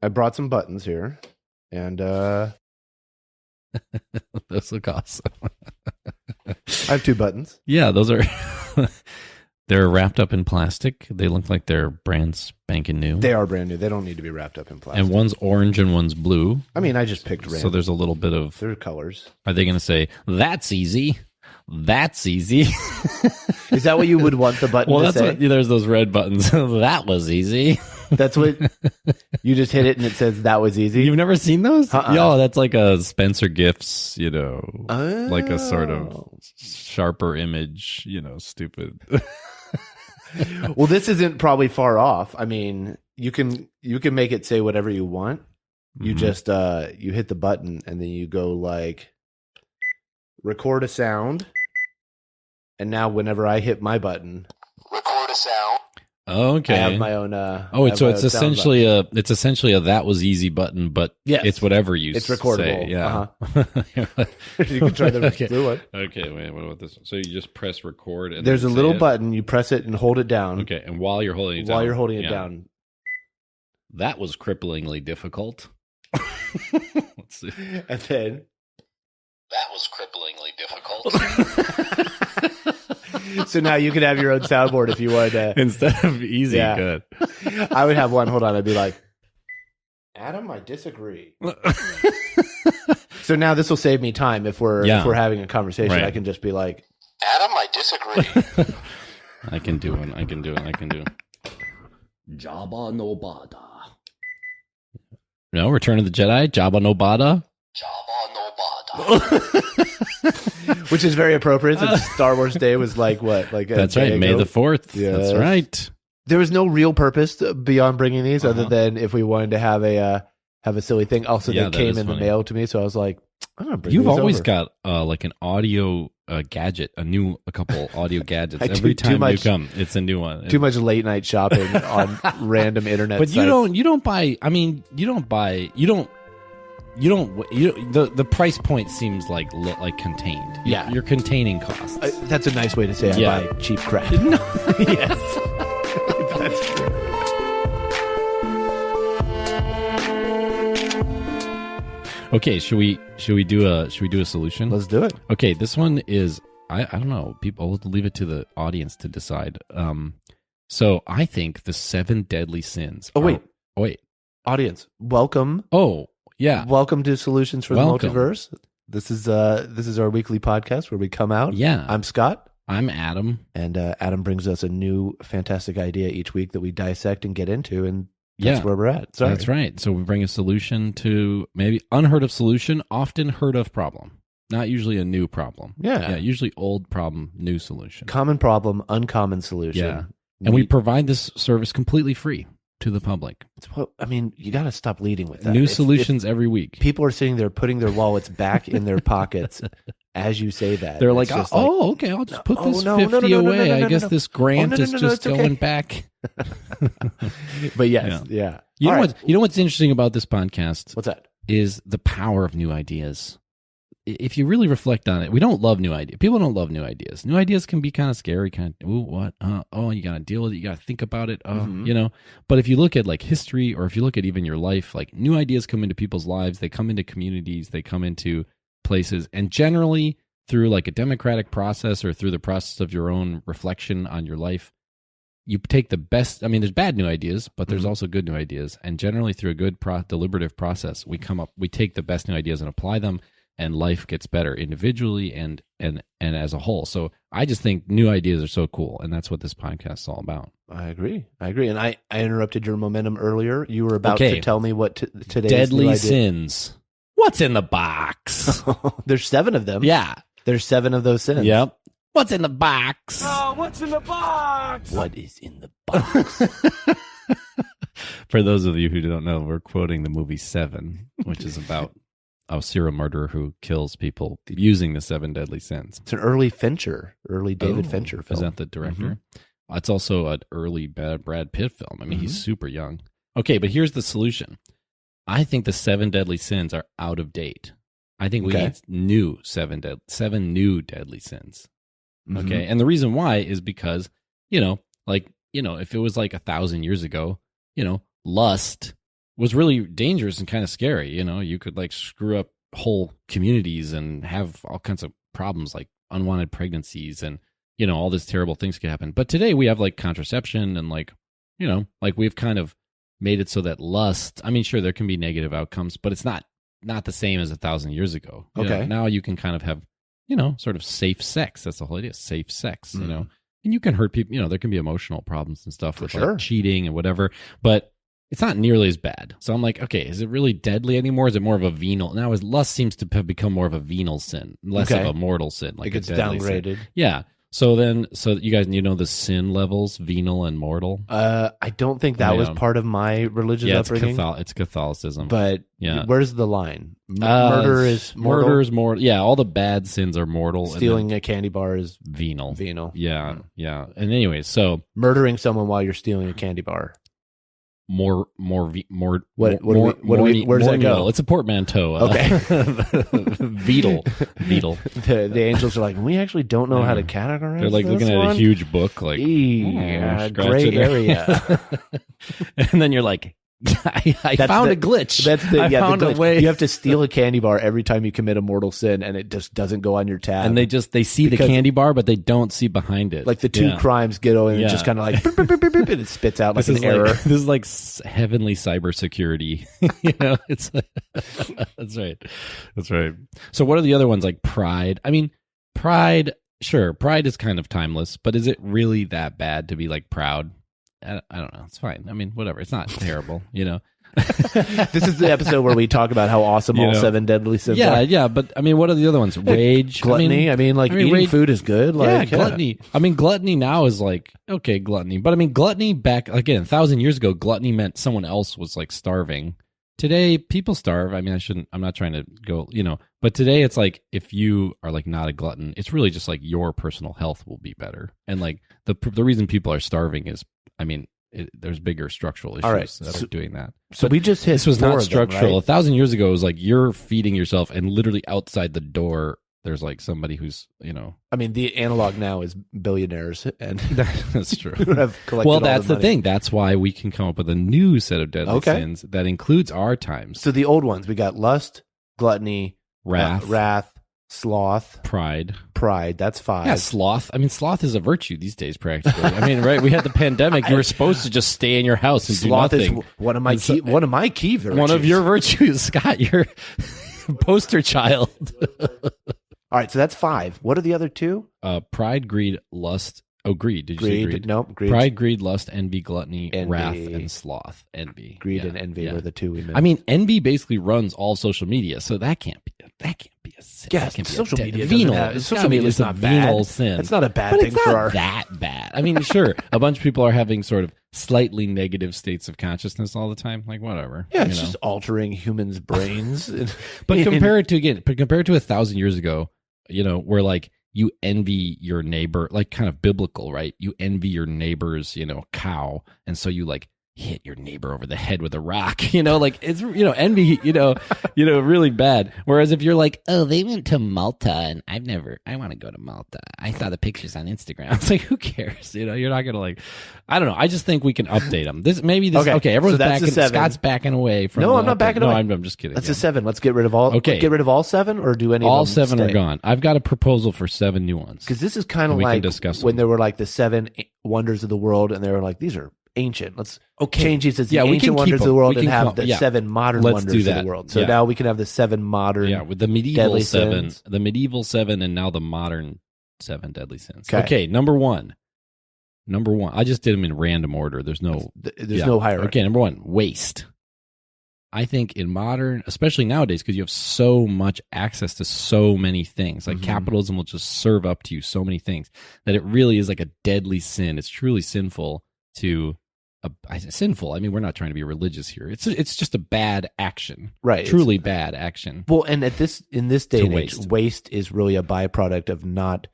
I brought some buttons here, and Those look awesome. I have 2 buttons. Yeah, those are. They're wrapped up in plastic. They look like they're brand spanking new. They are brand new. They don't need to be wrapped up in plastic. And one's orange and one's blue. I mean, I just picked random. So there's a little bit of. They're colors. Are they going to say that's easy? That's easy. Is that what you would want the button to say? There's those red buttons. That was easy. That's what you just hit it and it says that was easy. You've never seen those? Yo, that's like a Spencer Gifts, like a sort of sharper image, stupid. Well, this isn't probably far off. I mean, you can make it say whatever you want. You just you hit the button and then you go like record a sound. And now whenever I hit my button, record a sound. Okay. I have my own so it's essentially a that was easy button, but it's whatever you say. It's recordable. Say. Yeah. You can try the blue one. Okay, wait, what about this one? So you just press record and there's a little button, you press it and hold it down. Okay, and while you're holding it down. That was cripplingly difficult. Let's see. And then that was cripplingly difficult. So now you could have your own soundboard if you wanted to. Instead of easy, good. I would have one. Hold on. I'd be like, Adam, I disagree. So now this will save me time if we're having a conversation. Right. I can just be like, Adam, I disagree. I can do it. Jabba no Bada. No, Return of the Jedi. Jabba no Bada. Jabba no Bada. Which is very appropriate since Star Wars Day was like what? Like that's right, May the 4th. Yes. That's right. There was no real purpose beyond bringing these other than if we wanted to have a silly thing. Also, they came in the mail to me, so I was like, I'm gonna bring You've these always over. got like an audio gadget, a couple audio gadgets. Every time you come, it's a new one. Too much late night shopping on random internet but sites. you don't buy. I mean, the price point seems like contained. You're containing costs. That's a nice way to say I buy cheap crap. No. Yes, that's true. Okay, should we do a solution? Let's do it. Okay, this one is I don't know. People, I'll leave it to the audience to decide. So I think the 7 deadly sins. Oh wait, audience, welcome. Oh. Yeah. Welcome to Solutions for the Multiverse. This is our weekly podcast where we come out. Yeah. I'm Scott. I'm Adam. And Adam brings us a new fantastic idea each week that we dissect and get into, and that's where we're at. Sorry. That's right. So we bring a solution to maybe unheard of solution, often heard of problem. Not usually a new problem. Yeah. Usually old problem, new solution. Common problem, uncommon solution. Yeah. And we provide this service completely free to the public. You got to stop leading with that. New solutions every week. People are sitting there putting their wallets back in their pockets as you say that. They're like, okay, I'll just put this 50 away. I guess this grant is just going back. But yes, yeah. You know what's interesting about this podcast? What's that? Is the power of new ideas. If you really reflect on it, we don't love new ideas. People don't love new ideas. New ideas can be kind of scary, kind of, ooh, what? You got to deal with it. You got to think about it, But if you look at like history, or if you look at even your life, like new ideas come into people's lives. They come into communities. They come into places. And generally through like a democratic process or through the process of your own reflection on your life, you take the best. I mean, there's bad new ideas, but there's also good new ideas. And generally through a good deliberative process, we take the best new ideas and apply them. And life gets better individually and as a whole. So I just think new ideas are so cool, and that's what this podcast is all about. I agree. And I interrupted your momentum earlier. You were about to tell me what today's deadly new idea. Sins. What's in the box? There's 7 of them. Yeah. There's 7 of those sins. Yep. What's in the box? Oh, what's in the box? What is in the box? For those of you who don't know, we're quoting the movie Seven, which is about a serial murderer who kills people using the 7 deadly sins. It's an early David Fincher film. Is that the director? It's also an early Brad Pitt film. I mean, he's super young. Okay, but here's the solution. I think the 7 deadly sins are out of date. I think we need new 7 new deadly sins. Okay, and the reason why is because, if it was like 1,000 years ago, lust was really dangerous and kind of scary. You could like screw up whole communities and have all kinds of problems like unwanted pregnancies and, all these terrible things could happen. But today we have like contraception and like, like we've kind of made it so that lust, I mean, sure, there can be negative outcomes, but it's not the same as 1,000 years ago. Okay. Now you can kind of have, sort of safe sex. That's the whole idea. Safe sex, and you can hurt people. There can be emotional problems and stuff with like cheating and whatever, but it's not nearly as bad. So I'm like, okay, is it really deadly anymore? Is it more of a venal? Now, lust seems to have become more of a venal sin, less of a mortal sin. Like it gets a deadly downgraded. Sin. Yeah. So you guys, the sin levels, venal and mortal? I don't think that was part of my religious upbringing. It's Catholicism. But where's the line? Murder is mortal? Murder is mortal. Yeah, all the bad sins are mortal. Stealing a candy bar is venal. Venal. Yeah, yeah. And anyway, so murdering someone while you're stealing a candy bar. Where does that go? It's a portmanteau. Okay. Vetal. The angels are like, we actually don't know how to categorize. They're like looking at a huge book, like gray area. And then you're like, I found a glitch. I found a way. You have to steal a candy bar every time you commit a mortal sin, and it just doesn't go on your tab. And they see the candy bar, but they don't see behind it. Like the two crimes get on, and it just kind of like beep, beep, beep, beep, and it spits out like an error. This is like heavenly cybersecurity. It's that's right. That's right. So what are the other ones like pride? I mean, pride. Sure, pride is kind of timeless, but is it really that bad to be like proud? I don't know. It's fine. I mean, whatever. It's not terrible, This is the episode where we talk about how awesome all 7 deadly sins are. Yeah. But I mean, what are the other ones? Rage, gluttony. Eating food is good. Like, gluttony. I mean, gluttony now is like, okay, gluttony. But I mean, gluttony back again 1,000 years ago, gluttony meant someone else was like starving. Today, people starve. I mean, I'm not trying to go, but today it's like if you are like not a glutton, it's really just like your personal health will be better. And like the reason people are starving is, I mean, there's bigger structural issues that are doing that. So we just hit. This was not structural. Them, right? 1,000 years ago, it was like you're feeding yourself, and literally outside the door, there's like somebody who's, I mean, the analog now is billionaires, and that's true. Well, that's the thing. That's why we can come up with a new set of deadly sins that includes our times. So the old ones, we got lust, gluttony, wrath. Sloth, pride. That's 5. Yeah, sloth. I mean, sloth is a virtue these days, practically. I mean, right? We had the pandemic. You were supposed to just stay in your house and sloth do nothing. Is one of my key virtues. One of your virtues, Scott. Your poster child. All right, so that's 5. What are the other 2? Pride, greed, lust. Oh, greed. Did you say greed? Nope. Greed. Pride, greed, lust, envy, gluttony, wrath, and sloth. Envy. Greed and envy were the 2 we mentioned. I mean, envy basically runs all social media, so that can't be a sin. Yes, social media. Social media is not a venal sin. It's not a bad thing for our. That bad. I mean, sure, a bunch of people are having sort of slightly negative states of consciousness all the time. Like whatever. Yeah, it's just altering humans' brains. But compare it to 1,000 years ago, where like you envy your neighbor, like kind of biblical, right? You envy your neighbor's, cow, and so you like hit your neighbor over the head with a rock, like it's, envy, really bad. Whereas if you're like, oh, they went to Malta and I want to go to Malta. I saw the pictures on Instagram. It's like, who cares? You're not going to like, I don't know. I just think we can update them. Okay. Everyone's so backing, Scott's backing away from No, I'm not backing away. I'm just kidding. That's a 7. Let's get rid of all. Okay. Get rid of all 7 or do any all of them 7 stay? are gone. I've got a proposal for 7 new ones. Because this is kind of like when there were like the 7 wonders of the world and they were like, these are ancient. Let's change these as the ancient wonders of the world and have the 7 modern wonders of the world. So now we can have the 7 modern with the medieval 7, sins. the medieval 7, and now the modern 7 deadly sins. Okay, number one. I just did them in random order. There's no hierarchy. Okay, number 1, waste. I think in modern, especially nowadays, because you have so much access to so many things, like capitalism will just serve up to you so many things that it really is like a deadly sin. It's truly sinful to. Sinful. I mean, we're not trying to be religious here. It's just a bad action, right? Truly bad action. Well, and in this day and age, waste is really a byproduct of not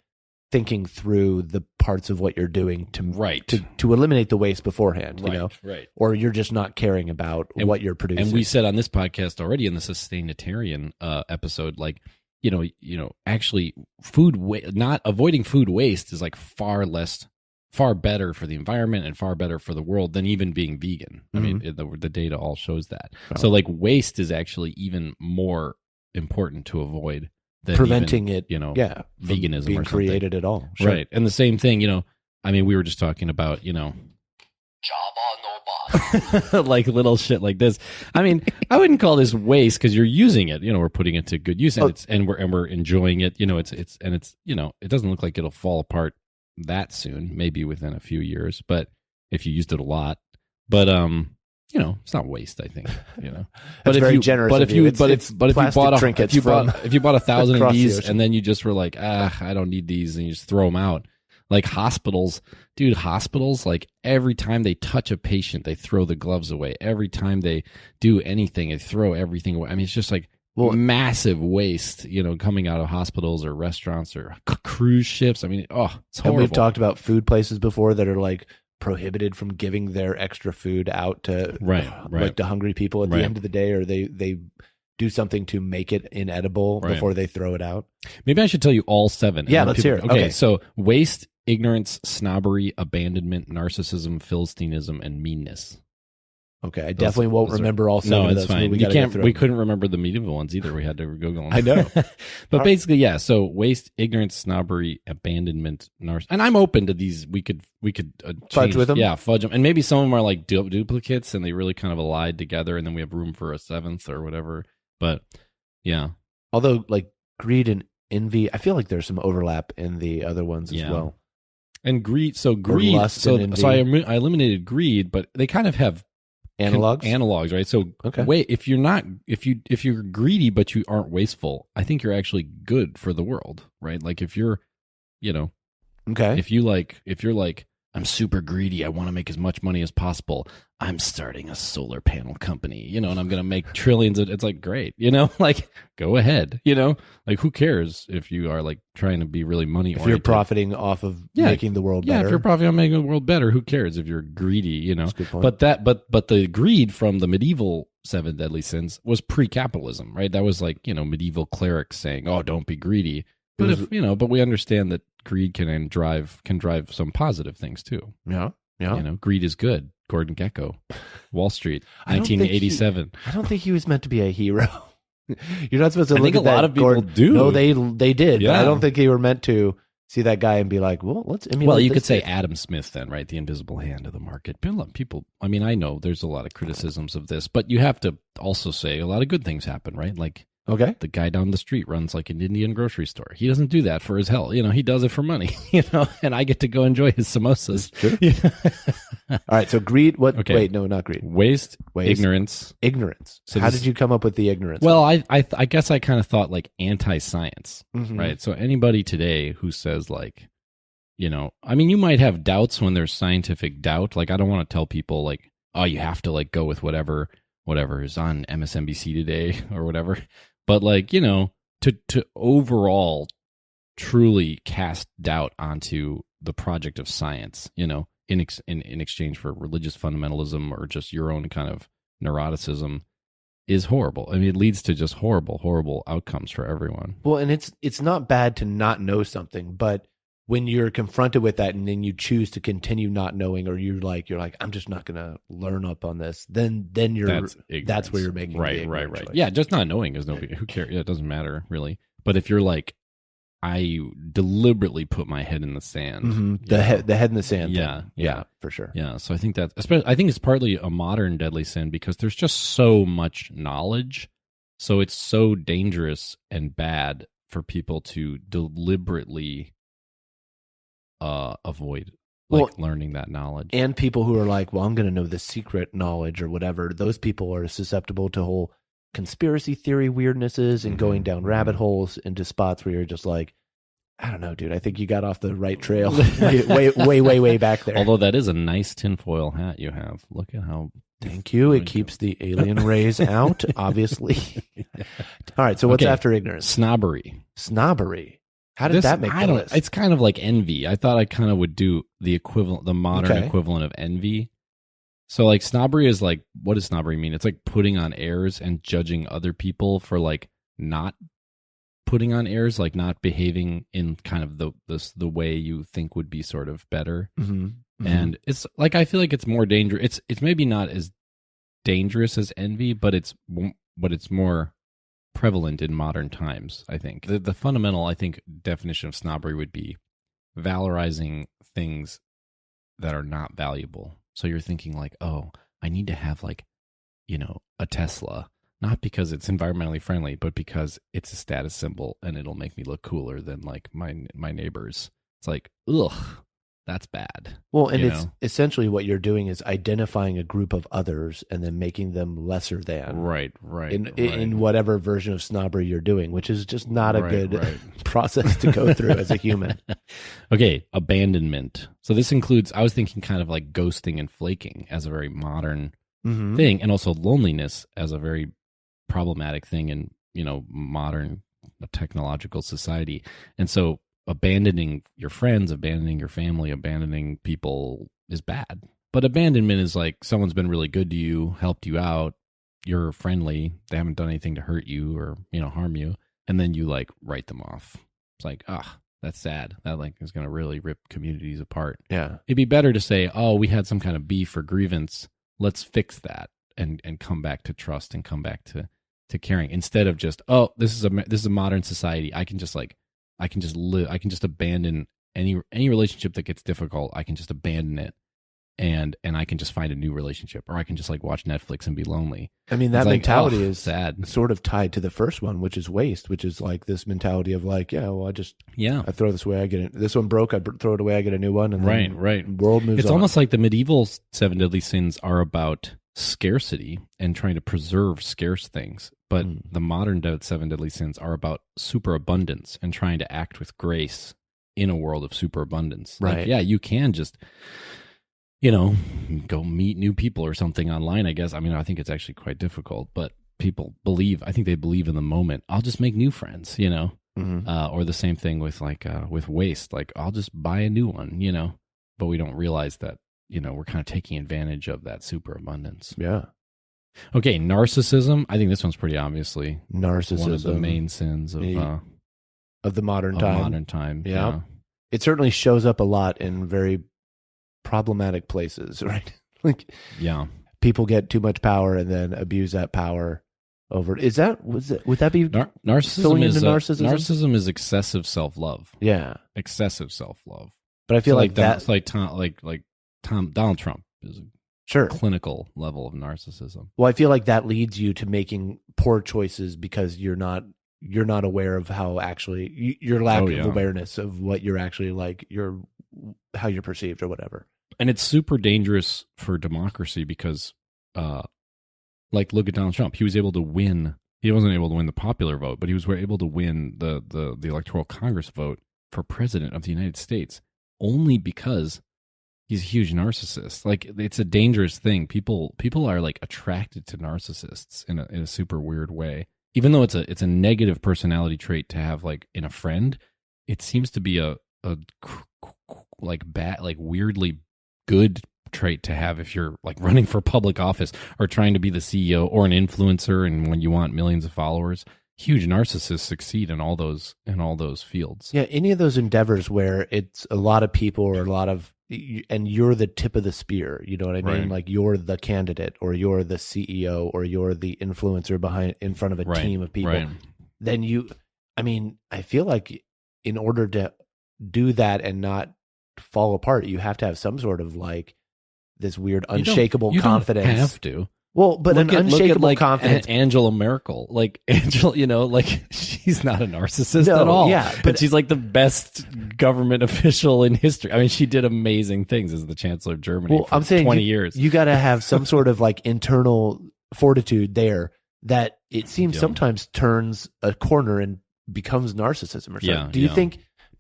thinking through the parts of what you're doing to eliminate the waste beforehand. Right. Or you're just not caring about what you're producing. And we said on this podcast already in the Sustainitarian episode, like actually not avoiding food waste is like far less far better for the environment and far better for the world than even being vegan. I mean, the data all shows that. So like waste is actually even more important to avoid than preventing even, it, veganism being or something. created at all. Sure. Right. And the same thing, I mean, we were just talking about, Jabba no bother. like little shit like this. I mean, I wouldn't call this waste because you're using it. We're putting it to good use, and we're enjoying it. It doesn't look like it'll fall apart that soon. Maybe within a few years, but if you used it a lot, but it's not waste. I think But if very you, generous. But Of if you, you. but if you bought trinkets if you bought 1,000 of across the these, ocean. and then you just were like, I don't need these, and you just throw them out. Like hospitals, dude, like every time they touch a patient, they throw the gloves away. Every time they do anything, they throw everything away. I mean, it's just like massive waste, coming out of hospitals or restaurants or cruise ships. I mean, it's horrible. And we've talked about food places before that are like prohibited from giving their extra food out to like to hungry people at the end of the day, or they do something to make it inedible before they throw it out. Maybe I should tell you all 7. Yeah, let's hear it. Okay, so waste, ignorance, snobbery, abandonment, narcissism, Philistinism, and meanness. Okay, I definitely won't remember all 7 of those. No, it's fine. We couldn't remember the medieval ones either. We had to Google them. I know. But basically, yeah, so waste, ignorance, snobbery, abandonment, and I'm open to these. We could fudge with them? Yeah, fudge them. And maybe some of them are like duplicates and they really kind of allied together, and then we have room for a 7th or whatever. But yeah. Although like greed and envy, I feel like there's some overlap in the other ones as well. And greed, so I eliminated greed, but they kind of have analogs, right? So wait, if you're greedy but you aren't wasteful, I think you're actually good for the world, right? Like if you're, if you're like, I'm super greedy, I want to make as much money as possible, I'm starting a solar panel company, and I'm going to make trillions of, it's like, great, like, go ahead, like, who cares if you are like trying to be really money oriented? If you're profiting off of making the world better. Yeah, if you're profiting on making the world better, who cares if you're greedy, That's a good point. But the greed from the medieval 7 deadly sins was pre-capitalism, right? That was like, medieval clerics saying, oh, don't be greedy. But but we understand that greed can drive some positive things too. Yeah. Greed is good. Gordon Gekko, Wall Street, 1987. I don't think he was meant to be a hero. You're not supposed to look think at a lot of people do. No, they did. Yeah. But I don't think they were meant to see that guy and be like, well, let's emulate. Well, you could say Adam Smith then, right? The invisible hand of the market. People, I mean, I know there's a lot of criticisms of this, but you have to also say a lot of good things happen, right? Like, the guy down the street runs like an Indian grocery store. He doesn't do that for his health. He does it for money, and I get to go enjoy his samosas. All right. So greed, what? Okay. Wait, no, not greed. Waste, ignorance. So how did you come up with the ignorance? Well, I guess I kind of thought like anti-science, right? So anybody today who says like, I mean, you might have doubts when there's scientific doubt. Like, I don't want to tell people like, oh, you have to like go with whatever is on MSNBC today or whatever. But like, to overall truly cast doubt onto the project of science, in exchange for religious fundamentalism or just your own kind of neuroticism is horrible. I mean, it leads to just horrible outcomes for everyone. Well, and it's not bad to not know something, but when you're confronted with that and then you choose to continue not knowing, or you're like, I'm just not going to learn up on this, then that's where you're making right. Yeah, just not knowing is no big. Who cares? It doesn't matter really. But if you're like, I deliberately put my head in the sand, the head in the sand. Yeah, for sure. Yeah, so I think it's partly a modern deadly sin because there's just so much knowledge, so it's so dangerous and bad for people to deliberately avoid learning that knowledge. And people who are like, well, I'm going to know the secret knowledge or whatever, those people are susceptible to whole conspiracy theory weirdnesses and going down rabbit holes into spots where you're just like, I don't know, dude, I think you got off the right trail way back there. Although that is a nice tinfoil hat you have. Look at how... Thank you. It keeps the alien rays out, obviously. All right, so what's after ignorance? Snobbery. How did that make the list? It's kind of like envy. I thought I kind of would do the equivalent, the modern equivalent of envy. So like snobbery is like, what does snobbery mean? It's like putting on airs and judging other people for like not putting on airs, like not behaving in kind of the way you think would be sort of better. And it's like, I feel like it's more dangerous. It's maybe not as dangerous as envy, but it's more prevalent in modern times. I think the fundamental, I think, definition of snobbery would be valorizing things that are not valuable. So you're thinking like, oh, I need to have like, a Tesla, not because it's environmentally friendly, but because it's a status symbol and it'll make me look cooler than like my neighbors. It's like, ugh, that's bad. Well, and it's essentially what you're doing is identifying a group of others and then making them lesser than. Right. In whatever version of snobbery you're doing, which is just not a good process to go through as a human. Okay, abandonment. So this includes, I was thinking kind of like ghosting and flaking as a very modern thing, and also loneliness as a very problematic thing in, modern technological society. And so abandoning your friends, abandoning your family, abandoning people is bad. But abandonment is like someone's been really good to you, helped you out, you're friendly, they haven't done anything to hurt you or, harm you, and then you like write them off. It's like, that's sad. That like is going to really rip communities apart. Yeah. It'd be better to say, oh, we had some kind of beef or grievance. Let's fix that and come back to trust and come back to caring, instead of just, oh, this is a modern society. I can just abandon any relationship that gets difficult. I can just abandon it and I can just find a new relationship, or I can just like watch Netflix and be lonely. I mean, that mentality is sad, sort of tied to the first one, which is waste, which is like this mentality of like, I throw this away, I get it. This one broke, I throw it away, I get a new one, and then world moves on. It's almost like the medieval 7 deadly sins are about scarcity and trying to preserve scarce things, but the modern 7 deadly sins are about superabundance and trying to act with grace in a world of superabundance. Right? Like, you can just go meet new people or something online, I guess. I mean, I think it's actually quite difficult, but people believe in the moment. I'll just make new friends, or the same thing with with waste. Like, I'll just buy a new one, but we don't realize that, we're kind of taking advantage of that superabundance. Yeah. Okay. Narcissism. I think this one's pretty obviously narcissism, one of the main sins of the modern time. Yeah. It certainly shows up a lot in very problematic places, right? Like, people get too much power and then abuse that power over. Would that be narcissism is excessive self-love. Yeah, excessive self-love. But I feel like that's like Donald Trump is a clinical level of narcissism. Well, I feel like that leads you to making poor choices because you're not aware of how actually your lack of awareness of what you're actually like, how you're perceived or whatever. And it's super dangerous for democracy because, look at Donald Trump. He was able to win. He wasn't able to win the popular vote, but he was able to win the Electoral Congress vote for president of the United States only because he's a huge narcissist. Like, it's a dangerous thing. People are like attracted to narcissists in a super weird way. Even though it's a negative personality trait to have like in a friend, it seems to be a weirdly good trait to have if you're like running for public office or trying to be the CEO or an influencer, and when you want millions of followers. Huge narcissists succeed in all those fields. Yeah, any of those endeavors where it's a lot of people or a lot of, and you're the tip of the spear, you know what I mean? Right. Like, you're the candidate, or you're the CEO, or you're the influencer in front of a team of people. Right. Then I feel like in order to do that and not fall apart, you have to have some sort of like this weird unshakable confidence. You don't have to. Well, but unshakable confidence. Angela Merkel, she's not a narcissist at all. Yeah, but she's like the best government official in history. I mean, she did amazing things as the Chancellor of Germany for 20 years. You got to have some sort of like internal fortitude there that it seems sometimes turns a corner and becomes narcissism or something. Yeah, Do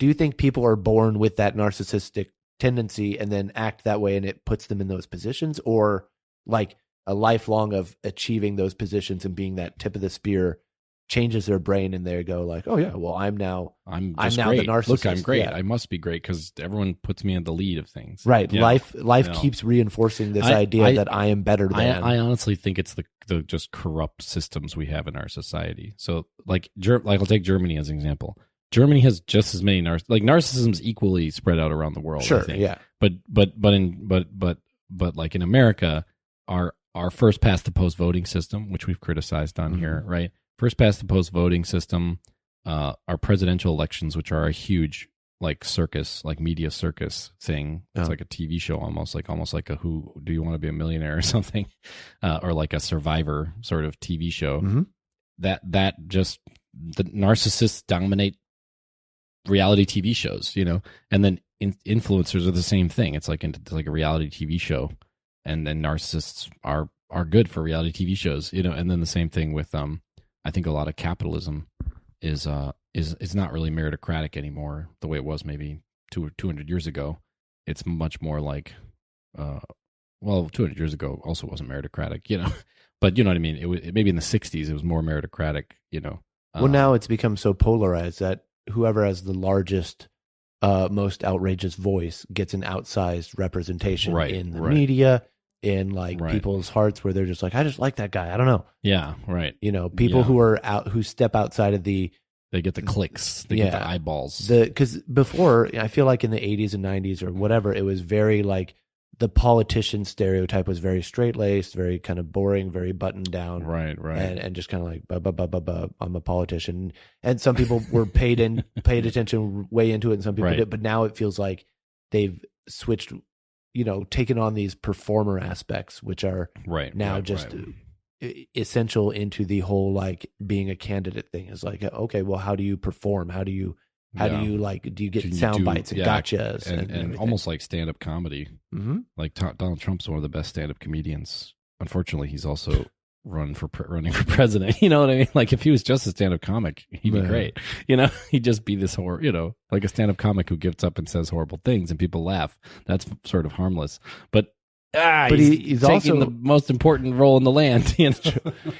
you think people are born with that narcissistic tendency and then act that way and it puts them in those positions, or like a lifelong of achieving those positions and being that tip of the spear changes their brain and they go like, oh yeah, well I'm now I'm now great. the narcissist. Look, I'm great. Yeah. I must be great because everyone puts me in the lead of things. Right. Yeah. Life Yeah. keeps reinforcing this idea that I am better than. I honestly think it's the just corrupt systems we have in our society. So like I'll take Germany as an example. Germany has just as many narcissism's equally spread out around the world. Sure. I think. Yeah. But like in America, our first past the post voting system, which we've criticized on here, right? First past the post voting system, our presidential elections, which are a huge like circus, like media circus thing. It's like a TV show almost like a Who Do You Want to Be a Millionaire or something, or like a Survivor sort of TV show. Mm-hmm. That just the narcissists dominate reality TV shows, and then influencers are the same thing. It's like a reality TV show, and then narcissists are good for reality TV shows, and then the same thing with I think a lot of capitalism is not really meritocratic anymore the way it was maybe 200 years ago. It's much more like 200 years ago also wasn't meritocratic, but you know what I mean. It maybe in the 60s it was more meritocratic, Well, now it's become so polarized that whoever has the largest, most outrageous voice gets an outsized representation in the media, in people's hearts, where they're just like, I just like that guy. I don't know. Yeah, right. People who step outside of they get the clicks, they get the eyeballs. Because before, I feel like in the 80s and 90s or whatever, it was very like the politician stereotype was very straight laced, very kind of boring, very buttoned down, right, and just kind of like, I'm a politician. And some people were paid attention way into it, and some people did. But now it feels like they've switched, taken on these performer aspects, which are essential into the whole like being a candidate thing. Is like, okay, well, how do you perform? How do you do you get sound bites and gotchas and almost like stand-up comedy? Mm-hmm. Like Donald Trump's one of the best stand-up comedians. Unfortunately, he's also running for president. You know what I mean? Like if he was just a stand-up comic, he'd be great. He'd just be this like a stand-up comic who gets up and says horrible things and people laugh. That's sort of harmless. But he's taking also the most important role in the land.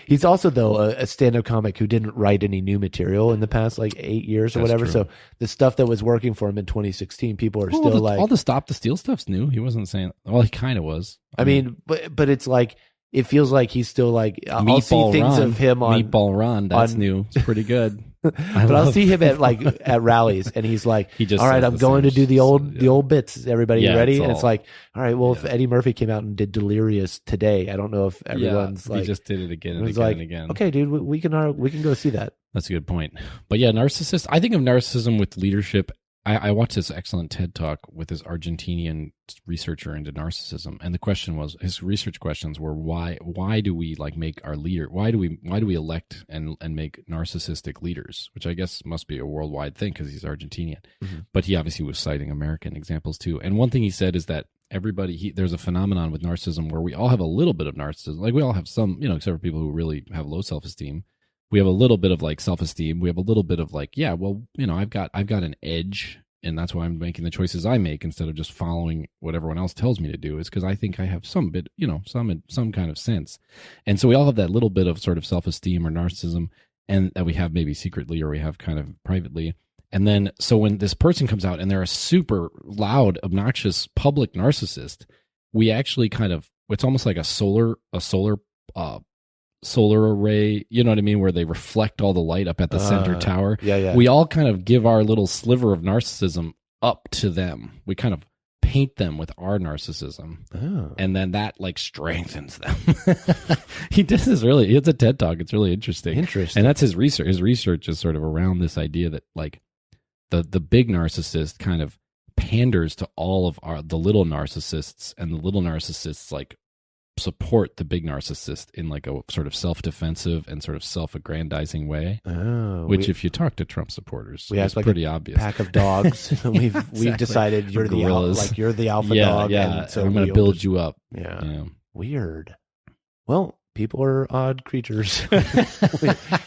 He's also though a stand-up comic who didn't write any new material in the past like 8 years or whatever. True. So the stuff that was working for him in 2016, people are still all the Stop the Steal stuff's new. He wasn't saying. Well, he kind of was. I mean, but it's like it feels like he's still like I'll see things of him on Meatball Ron. That's new. It's pretty good. But I'll see him at rallies, and he's like, all right, I'm going to do the old bits. Everybody, you ready? And it's like, all right, well, if Eddie Murphy came out and did Delirious today, I don't know if everyone's like, he just did it again and again and again. Okay, dude, we can go see that. That's a good point. But yeah, narcissist. I think of narcissism with leadership. I watched this excellent TED Talk with this Argentinian researcher into narcissism, and his research questions were why do we like make our leader? Why do we elect and make narcissistic leaders? Which I guess must be a worldwide thing because he's Argentinian, but he obviously was citing American examples too. And one thing he said is that there's a phenomenon with narcissism where we all have a little bit of narcissism. Like we all have some, except for people who really have low self-esteem. We have a little bit of like self-esteem. We have a little bit of like, I've got an edge, and that's why I'm making the choices I make instead of just following what everyone else tells me to do. Is because I think I have some bit, some kind of sense. And so we all have that little bit of sort of self-esteem or narcissism, and that we have maybe secretly or we have kind of privately. And then so when this person comes out and they're a super loud, obnoxious public narcissist, we actually it's almost like a solar array, you know what I mean, where they reflect all the light up at the center tower. Yeah. We all kind of give our little sliver of narcissism up to them. We kind of paint them with our narcissism. And then that like strengthens them. He does this it's a TED Talk. It's really interesting. And that's his research. His research is sort of around this idea that like the big narcissist kind of panders to all of the little narcissists, and the little narcissists like support the big narcissist in like a sort of self-defensive and sort of self-aggrandizing way. Which if you talk to Trump supporters, it's like pretty obvious. Pack of dogs. We've decided you're the alpha dog. Yeah, and so I'm going to build you up. Yeah. Weird. Well, people are odd creatures.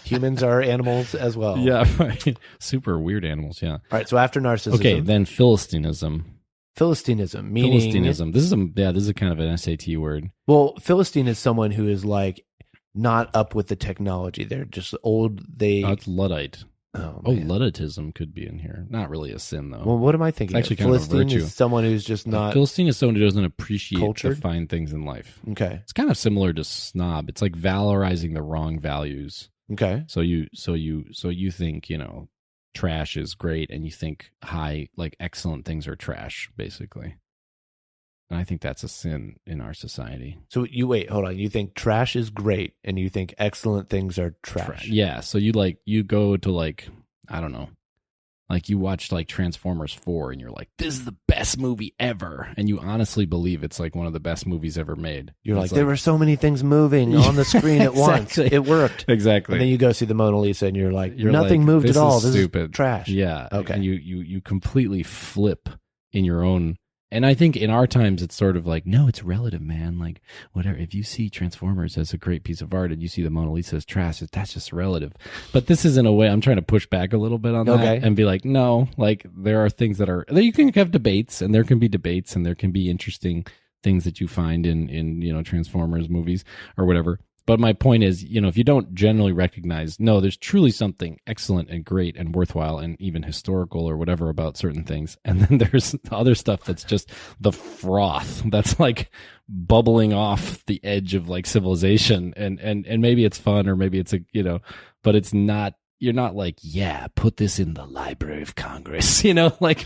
Humans are animals as well. Yeah, right. Super weird animals. Yeah. All right. So after narcissism, okay, then Philistinism. Meaning Philistinism. This is a kind of an SAT word. Well, Philistine is someone who is like not up with the technology. They're just old. That's Luddite. Oh, Ludditism could be in here. Not really a sin, though. Well, what am I thinking? It's actually of? kind of a Philistine virtue. is someone who's just not Philistine is someone who doesn't appreciate cultured? the fine things in life. Okay. It's kind of similar to snob. It's like valorizing the wrong values. Okay. So you think, trash is great, and you think excellent things are trash, basically. And I think that's a sin in our society. So hold on. You think trash is great, and you think excellent things are trash. Yeah. So you go to I don't know, you watch Transformers 4, and you're like, this is the best movie ever, and you honestly believe it's one of the best movies ever made. You're like, there were so many things moving on the screen at once. It worked. Exactly. And then you go see the Mona Lisa, and you're like, nothing moved at all. This stupid. is trash. Yeah. Okay. And you completely flip in your own. And I think in our times, it's sort of no, it's relative, man. Whatever. If you see Transformers as a great piece of art and you see the Mona Lisa as trash, that's just relative. But this is in a way, I'm trying to push back a little bit on that and be like, no, there are things that are, you can have debates, and there can be debates, and there can be interesting things that you find in Transformers movies or whatever. But my point is, if you don't generally recognize, no, there's truly something excellent and great and worthwhile and even historical or whatever about certain things. And then there's other stuff that's just the froth that's bubbling off the edge of civilization. And maybe it's fun, or maybe it's but it's not. You're not put this in the Library of Congress,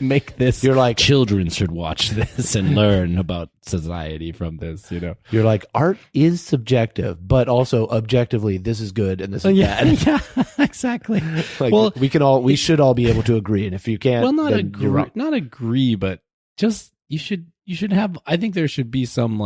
make this. You're like, children should watch this and learn about society from this, You're like, art is subjective, but also objectively, this is good and this is bad. Yeah, exactly. We should all be able to agree. And if you can't, not agree, but just, you should have, I think there should be some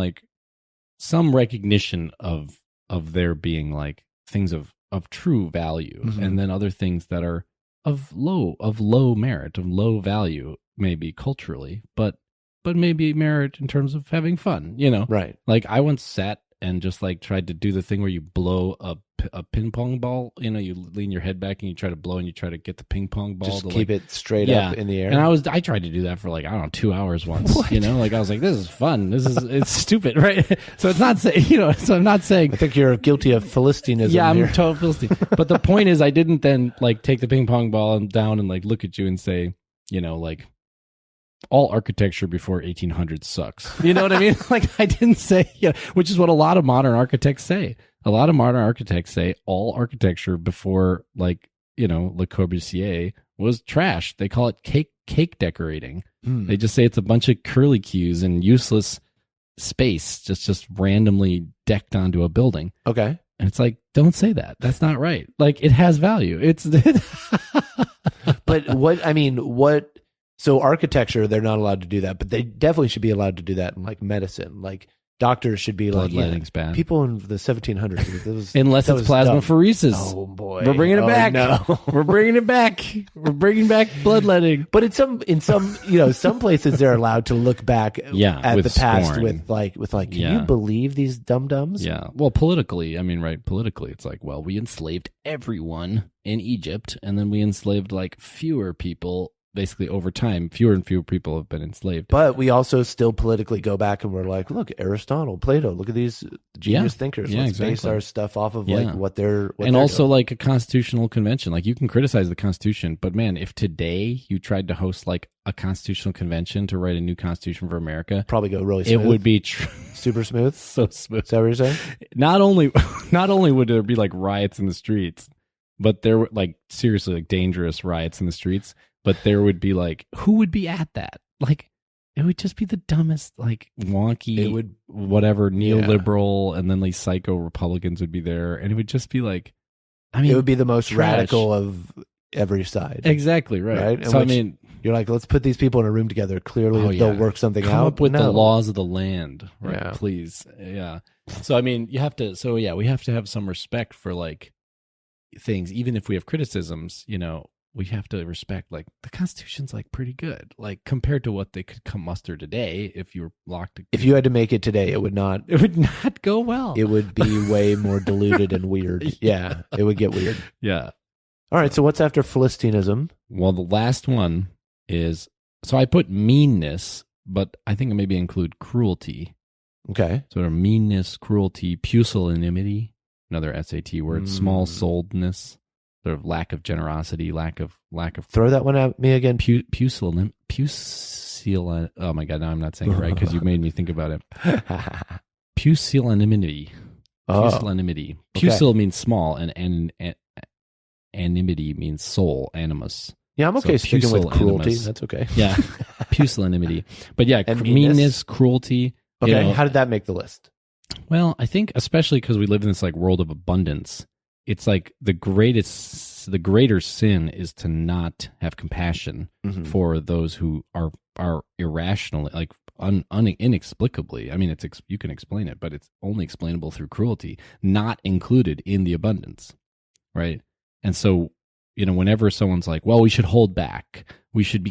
recognition of there being things of true value, and then other things that are of low merit, of low value, maybe culturally, but maybe merit in terms of having fun, Right. I once sat and just tried to do the thing where you blow a ping pong ball, you lean your head back and you try to blow, and you try to get the ping pong ball just to keep it straight up in the air. And I tried to do that for I don't know, 2 hours once. I was like, this is fun. It's stupid, right? So it's not saying, so I'm not saying. I think you're guilty of Philistinism. Yeah, I'm here. total Philistine. But the point is, I didn't then take the ping pong ball down and look at you and say, all architecture before 1800 sucks. You know what I mean? I didn't say, which is what a lot of modern architects say. A lot of modern architects say all architecture before, Le Corbusier was trash. They call it cake decorating. They just say it's a bunch of curlicues and useless space just randomly decked onto a building. Okay. And it's don't say that. That's not right. It has value. It's. But so architecture, they're not allowed to do that, but they definitely should be allowed to do that in medicine. Doctors should be Bloodletting's bad. People in the 1700s. Unless it's plasmapheresis. Oh boy, we're bringing it back. No. We're bringing it back. We're bringing back bloodletting. But in some places they're allowed to look back at the past scorn. with can you believe these dum-dums? Yeah. Well, politically, politically, it's we enslaved everyone in Egypt, and then we enslaved fewer people. Basically, over time, fewer and fewer people have been enslaved. But we also still politically go back and we're like, look, Aristotle, Plato, look at these genius thinkers. Let's base our stuff off of what they're and also doing. A constitutional convention. You can criticize the Constitution, but man, if today you tried to host a constitutional convention to write a new constitution for America, probably go really smooth. It would be super smooth. So smooth. Is that what you're saying? Not only would there be riots in the streets, but there were seriously dangerous riots in the streets. But there would be who would be at that? It would just be the dumbest, wonky, whatever, neoliberal, and then these psycho Republicans would be there, and it would just be it would be the most radical of every side. Exactly right. And so you're let's put these people in a room together. Clearly, they'll work something out. Come up with the laws of the land, right? Yeah. Please, yeah. So you have to. So we have to have some respect for things, even if we have criticisms. We have to respect the Constitution's pretty good, compared to what they could come muster today. If you were locked, if you had to make it today, it would not go well. It would be way more diluted and weird. Yeah, it would get weird. Yeah. All right. So what's after Philistinism? Well, the last one is, so I put meanness, but I think I maybe include cruelty. Okay. So meanness, cruelty, pusillanimity. another SAT word. Small souledness, sort of lack of generosity, lack of Throw that one at me again. pusillanimity. Oh my God, now I'm not saying it right because you made me think about it. Pusillanimity. Pusillanimity. Pusil means small, and animity means soul, animus. Yeah, I'm okay sticking with cruelty. That's okay. Yeah, pusillanimity. But yeah, And meanness, cruelty. Okay, how did that make the list? Well, I think especially because we live in this like world of abundance, it's like the greater sin is to not have compassion for those who are irrational, like inexplicably. I mean, you can explain it, but it's only explainable through cruelty, not included in the abundance, right? And so, whenever someone's like, "Well, we should hold back. We should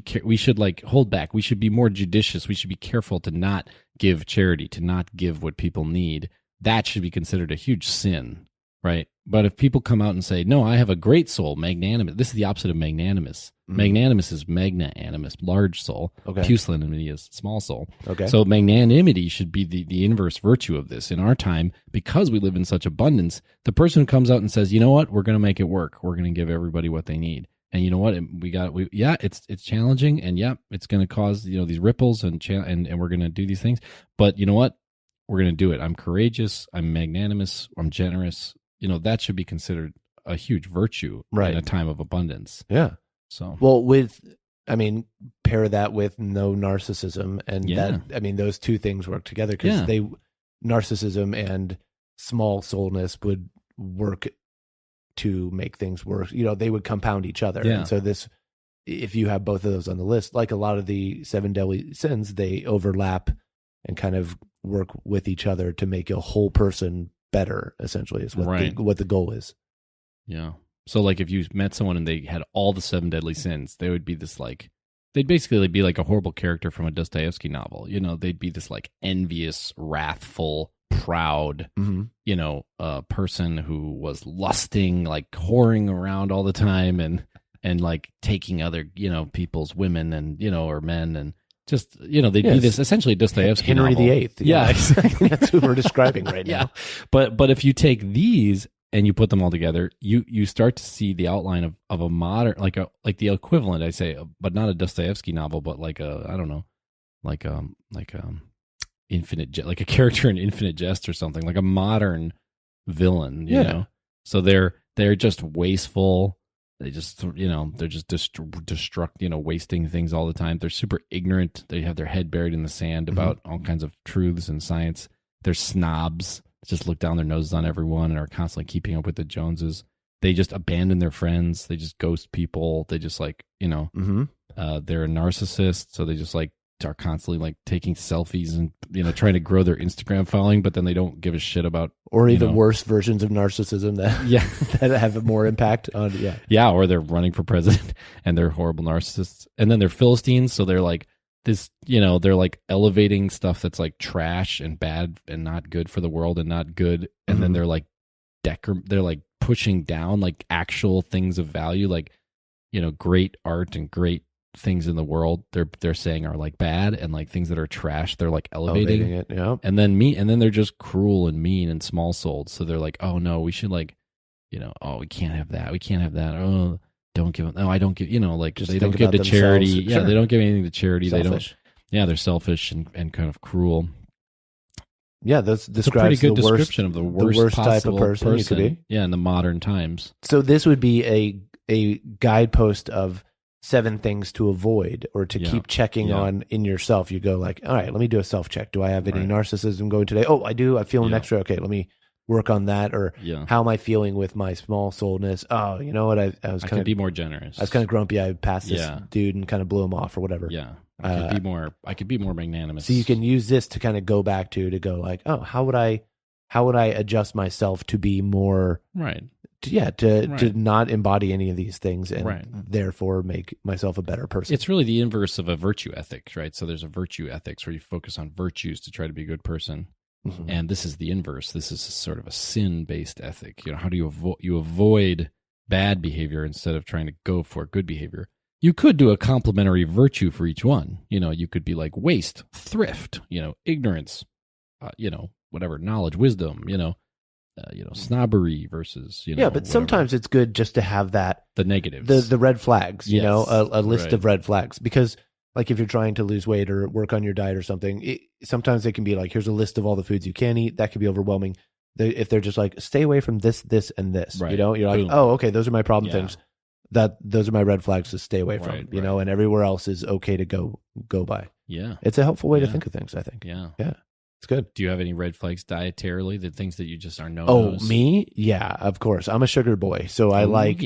hold back. We should be more judicious. We should be careful to not give charity, to not give what people need." That should be considered a huge sin, right? But if people come out and say, "No, I have a great soul, magnanimous," this is the opposite of magnanimous. Magnanimous is magna animus, large soul. Okay. Pusillanimity is small soul. Okay. So magnanimity should be the inverse virtue of this. In our time, because we live in such abundance, the person who comes out and says, "You know what? We're going to make it work. We're going to give everybody what they need." And you know what? It's challenging, and it's going to cause these ripples, and we're going to do these things. But you know what? We're going to do it. I'm courageous. I'm magnanimous. I'm generous. That should be considered a huge virtue in a time of abundance. Yeah. So, well, pair that with no narcissism, and those two things work together because narcissism and small souledness would work to make things worse. They would compound each other. Yeah. And so if you have both of those on the list, like a lot of the 7 deadly sins, they overlap and kind of work with each other to make a whole person better, essentially, is what the goal is. Yeah. So like if you met someone and they had all the 7 deadly sins, they would be this they'd basically be like a horrible character from a Dostoevsky novel. They'd be this like envious, wrathful, proud, person who was lusting, like whoring around all the time and like taking other, people's women and, or men, and just, they'd be this essentially Dostoevsky Henry novel. VIII. Yeah, exactly. That's who we're describing right now. But if you take these and you put them all together, you start to see the outline of a modern, like the equivalent, I say, but not a Dostoevsky novel, but like Infinite, like a character in Infinite Jest or something, like a modern villain, you know. So they're just wasteful. They just, they're just wasting things all the time. They're super ignorant. They have their head buried in the sand about all kinds of truths and science. They're snobs. Just look down their noses on everyone and are constantly keeping up with the Joneses. They just abandon their friends. They just ghost people. They just they're a narcissist. So they just are constantly taking selfies and trying to grow their Instagram following, but then they don't give a shit about, or even worse versions of narcissism that have more impact on or they're running for president and they're horrible narcissists, and then they're Philistines, so they're like this, they're like elevating stuff that's like trash and bad and not good for the world and not good, and then they're like they're like pushing down like actual things of value, like great art and great things in the world they're saying are like bad, and like things that are trash they're like elevating it. Yeah. And then they're just cruel and mean and small souled, so they're like, oh no, we should oh, we can't have that, oh, don't give them, no, I don't give, just they don't give to charity. Sure. They don't give anything to charity. Selfish. They're selfish and kind of cruel. Yeah, this describes a pretty good description of the worst type of person you could be. Yeah, in the modern times. So this would be a guidepost of 7 things to avoid, or to keep checking on in yourself. You go like, all right, let me do a self-check. Do I have any narcissism going today? Oh, I do. I feel an extra. Okay, let me work on that. Or how am I feeling with my small souledness? Oh, you know what? I could be more generous. I was kind of grumpy. I passed this dude and kind of blew him off or whatever. Yeah. I could be more magnanimous. So you can use this to kind of go back to go like, oh, how would I adjust myself to be more to not embody any of these things, and therefore make myself a better person. It's really the inverse of a virtue ethic, right? So there's a virtue ethics where you focus on virtues to try to be a good person. And this is the inverse. This is sort of a sin-based ethic. How do you avoid bad behavior instead of trying to go for good behavior? You could do a complementary virtue for each one. You could be like waste, thrift, ignorance, whatever, knowledge, wisdom, snobbery versus yeah, but whatever. sometimes it's good just to have that the negatives, the red flags, Yes. a list Right. of red flags, because like if you're trying to lose weight or work on your diet or something, sometimes it can be like, here's a list of all the foods you can eat. That could be overwhelming. If they're just like, stay away from this, and this, Right. you're like, Boom. oh, okay, those are my problem Yeah. things. Those are my red flags to stay away from, Right, and everywhere else is okay to go by. Yeah. It's a helpful way to Yeah. think of things, I think. Yeah. It's good. Do you have any red flags dietarily? The things that you just are no. Oh, me? Yeah, of course. I'm a sugar boy. So I like